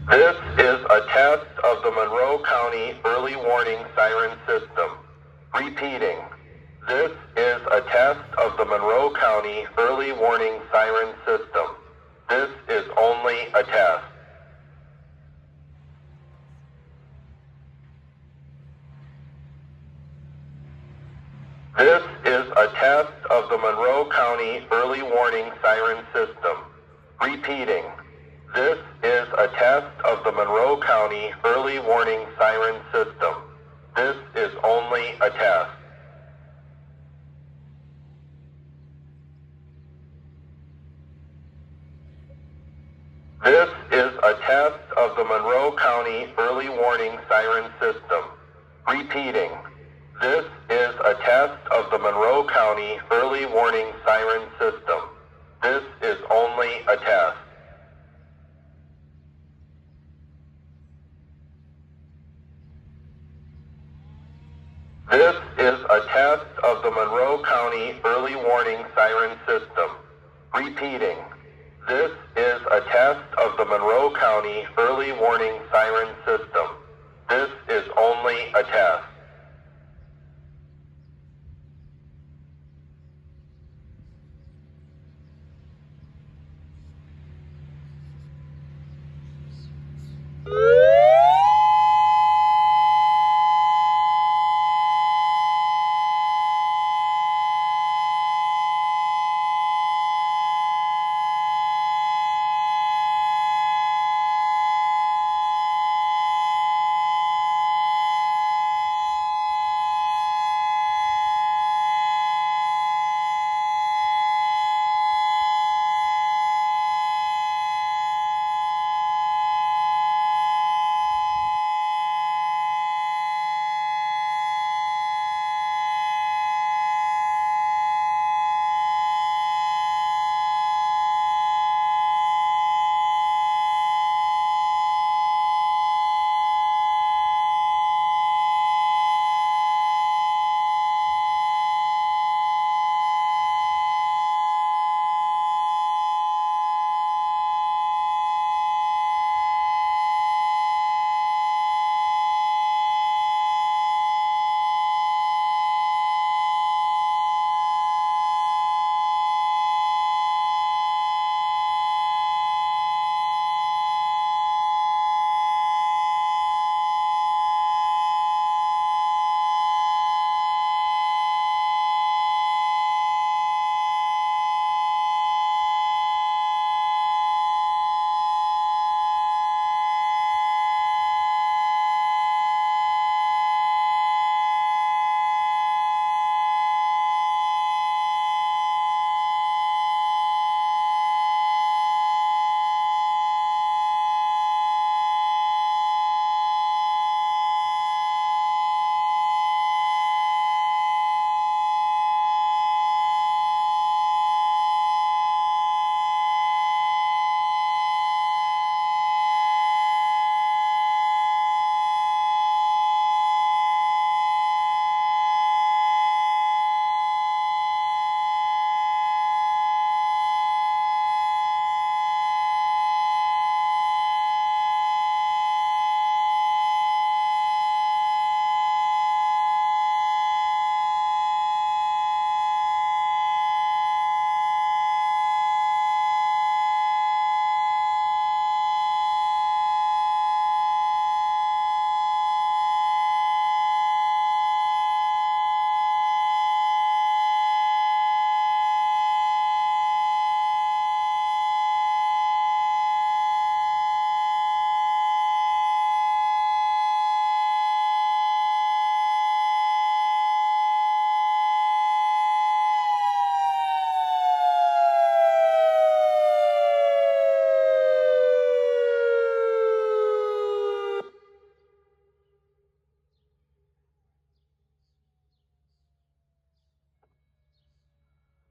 This is a test of the Monroe County Early Warning Siren System. Repeating. This is a test of the Monroe County Early Warning Siren System. This is only a test. This is a test of the Monroe County Early Warning Siren System. Repeating. This is a test of the Monroe County Early Warning Siren System. This is only a test. This is a test of the Monroe County Early Warning Siren System. Repeating. This is a test of the Monroe County Early Warning Siren System. This is only a test. This is a test of the Monroe County Early Warning Siren System. Repeating. This is a test of the Monroe County Early Warning Siren System. This is only a test.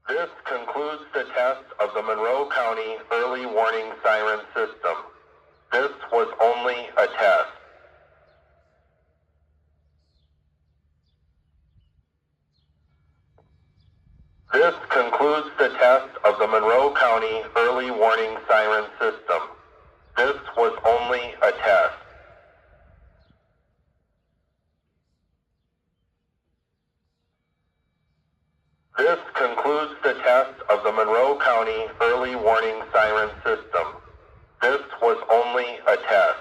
This concludes the test of the Monroe County Early Warning Siren System. This was only a test. This concludes the test of the Monroe County Early Warning Siren System. This was only a test. This concludes the test of the Monroe County Early Warning Siren System. This was only a test.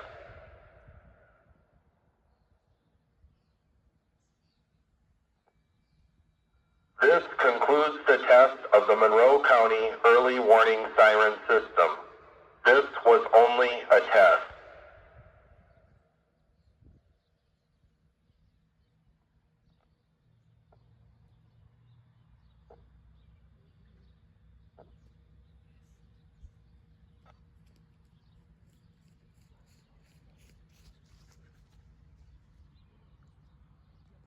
This concludes the test of the Monroe County Early Warning Siren System. This was only a test.